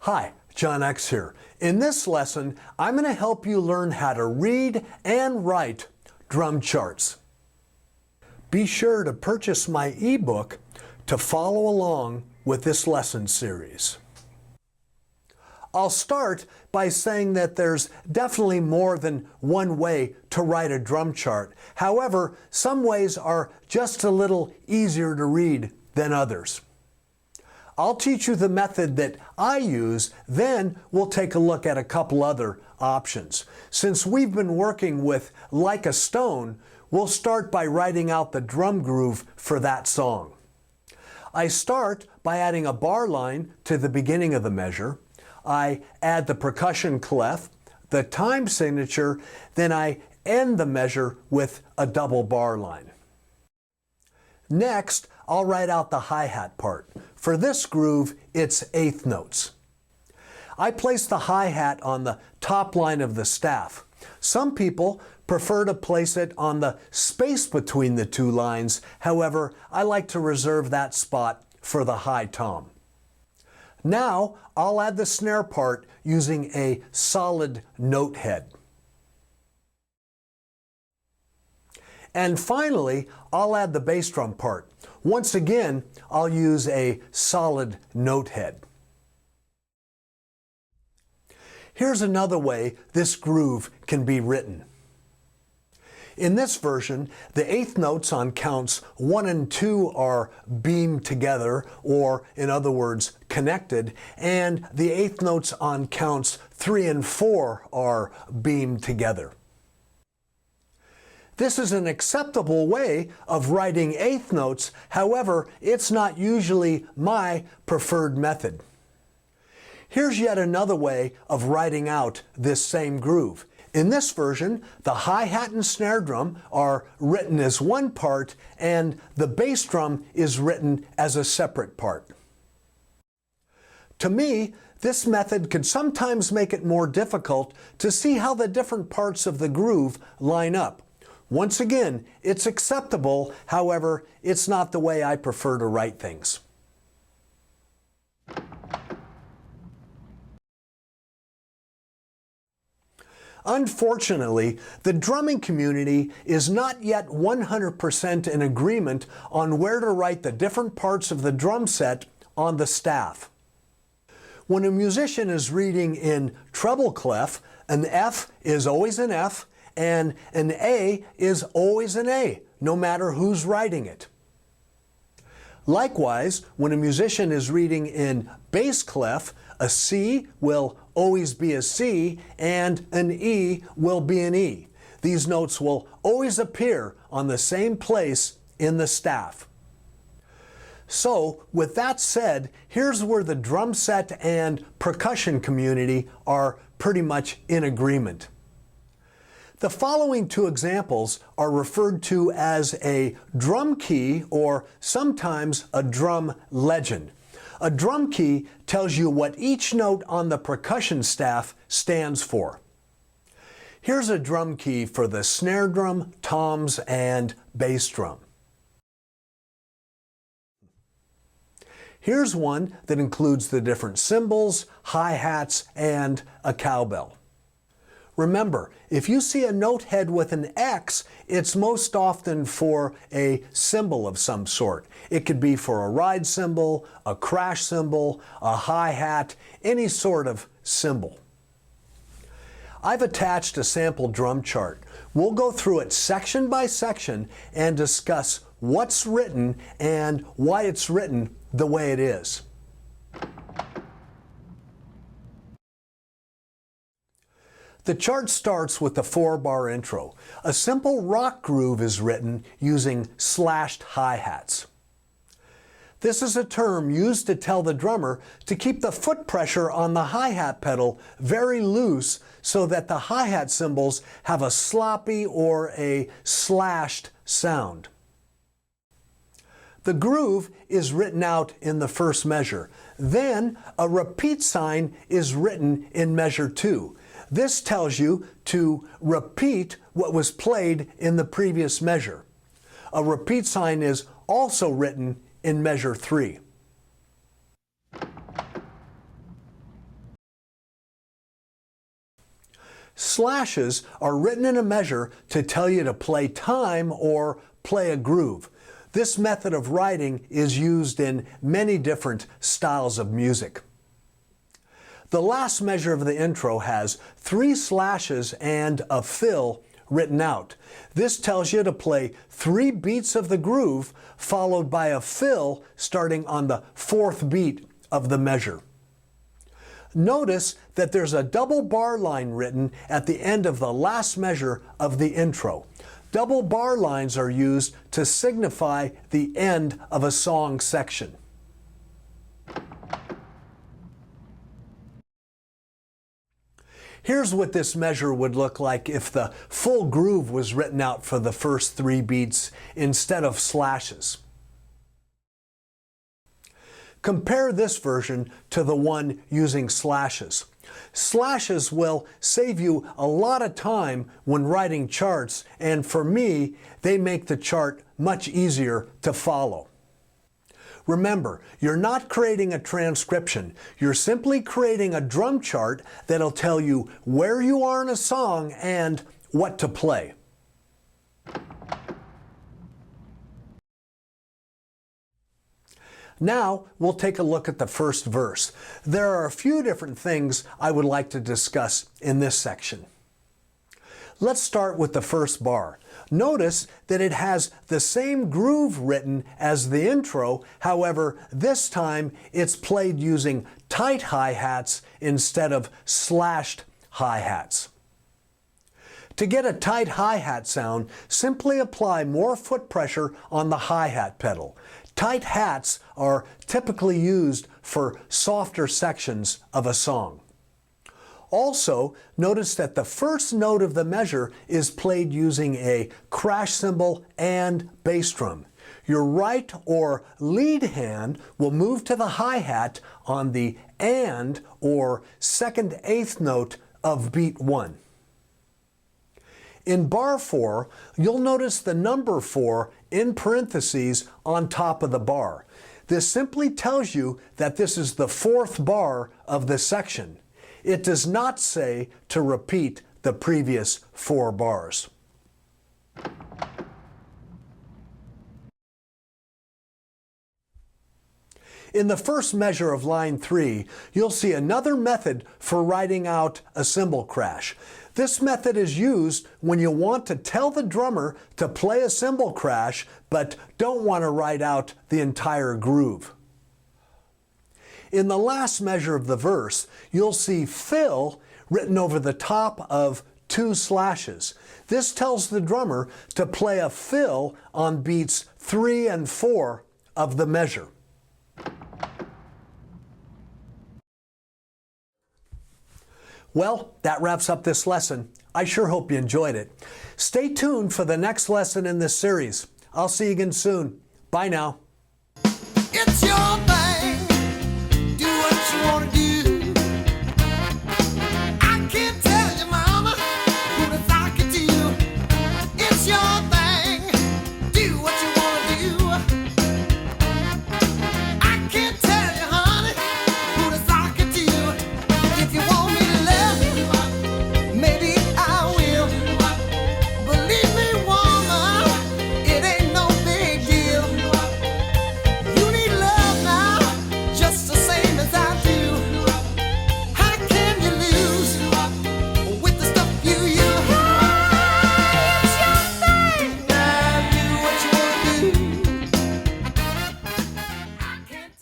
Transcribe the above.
Hi, JohnX here. In this lesson, I'm going to help you learn how to read and write drum charts. Be sure to purchase my ebook to follow along with this lesson series. I'll start by saying that there's definitely more than one way to write a drum chart. However, some ways are just a little easier to read than others. I'll teach you the method that I use, then we'll take a look at a couple other options. Since we've been working with Like a Stone, we'll start by writing out the drum groove for that song. I start by adding a bar line to the beginning of the measure. I add the percussion clef, the time signature, then I end the measure with a double bar line. Next, I'll write out the hi-hat part. For this groove, it's eighth notes. I place the hi-hat on the top line of the staff. Some people prefer to place it on the space between the two lines. However, I like to reserve that spot for the high tom. Now, I'll add the snare part using a solid note head. And finally, I'll add the bass drum part. Once again, I'll use a solid note head. Here's another way this groove can be written. In this version, the eighth notes on counts 1 and 2 are beamed together, or in other words, connected, and the eighth notes on counts 3 and 4 are beamed together. This is an acceptable way of writing eighth notes, however, it's not usually my preferred method. Here's yet another way of writing out this same groove. In this version, the hi-hat and snare drum are written as one part, and the bass drum is written as a separate part. To me, this method could sometimes make it more difficult to see how the different parts of the groove line up. Once again, it's acceptable, however, it's not the way I prefer to write things. Unfortunately, the drumming community is not yet 100% in agreement on where to write the different parts of the drum set on the staff. When a musician is reading in treble clef, an F is always an F, and an A is always an A, no matter who's writing it. Likewise, when a musician is reading in bass clef, a C will always be a C, and an E will be an E. These notes will always appear on the same place in the staff. So, with that said, here's where the drum set and percussion community are pretty much in agreement. The following two examples are referred to as a drum key, or sometimes a drum legend. A drum key tells you what each note on the percussion staff stands for. Here's a drum key for the snare drum, toms, and bass drum. Here's one that includes the different cymbals, hi-hats, and a cowbell. Remember, if you see a note head with an X, it's most often for a cymbal of some sort. It could be for a ride cymbal, a crash cymbal, a hi-hat, any sort of cymbal. I've attached a sample drum chart. We'll go through it section by section and discuss what's written and why it's written the way it is. The chart starts with the 4-bar intro. A simple rock groove is written using slashed hi-hats. This is a term used to tell the drummer to keep the foot pressure on the hi-hat pedal very loose so that the hi-hat cymbals have a sloppy or a slashed sound. The groove is written out in the first measure. Then a repeat sign is written in measure 2. This tells you to repeat what was played in the previous measure. A repeat sign is also written in measure 3. Slashes are written in a measure to tell you to play time or play a groove. This method of writing is used in many different styles of music. The last measure of the intro has 3 slashes and a fill written out. This tells you to play 3 beats of the groove followed by a fill starting on the 4th beat of the measure. Notice that there's a double bar line written at the end of the last measure of the intro. Double bar lines are used to signify the end of a song section. Here's what this measure would look like if the full groove was written out for the first 3 beats instead of slashes. Compare this version to the one using slashes. Slashes will save you a lot of time when writing charts, and for me, they make the chart much easier to follow. Remember, you're not creating a transcription. You're simply creating a drum chart that'll tell you where you are in a song and what to play. Now, we'll take a look at the first verse. There are a few different things I would like to discuss in this section. Let's start with the first bar. Notice that it has the same groove written as the intro, however, this time it's played using tight hi-hats instead of slashed hi-hats. To get a tight hi-hat sound, simply apply more foot pressure on the hi-hat pedal. Tight hats are typically used for softer sections of a song. Also, notice that the first note of the measure is played using a crash cymbal and bass drum. Your right or lead hand will move to the hi-hat on the and or 2nd eighth note of beat 1. In bar 4, you'll notice the number 4 in parentheses on top of the bar. This simply tells you that this is the 4th bar of the section. It does not say to repeat the previous 4 bars. In the first measure of line 3, you'll see another method for writing out a cymbal crash. This method is used when you want to tell the drummer to play a cymbal crash, but don't want to write out the entire groove. In the last measure of the verse, you'll see fill written over the top of 2 slashes. This tells the drummer to play a fill on beats 3 and 4 of the measure. Well, that wraps up this lesson. I sure hope you enjoyed it. Stay tuned for the next lesson in this series. I'll see you again soon. Bye now. It's your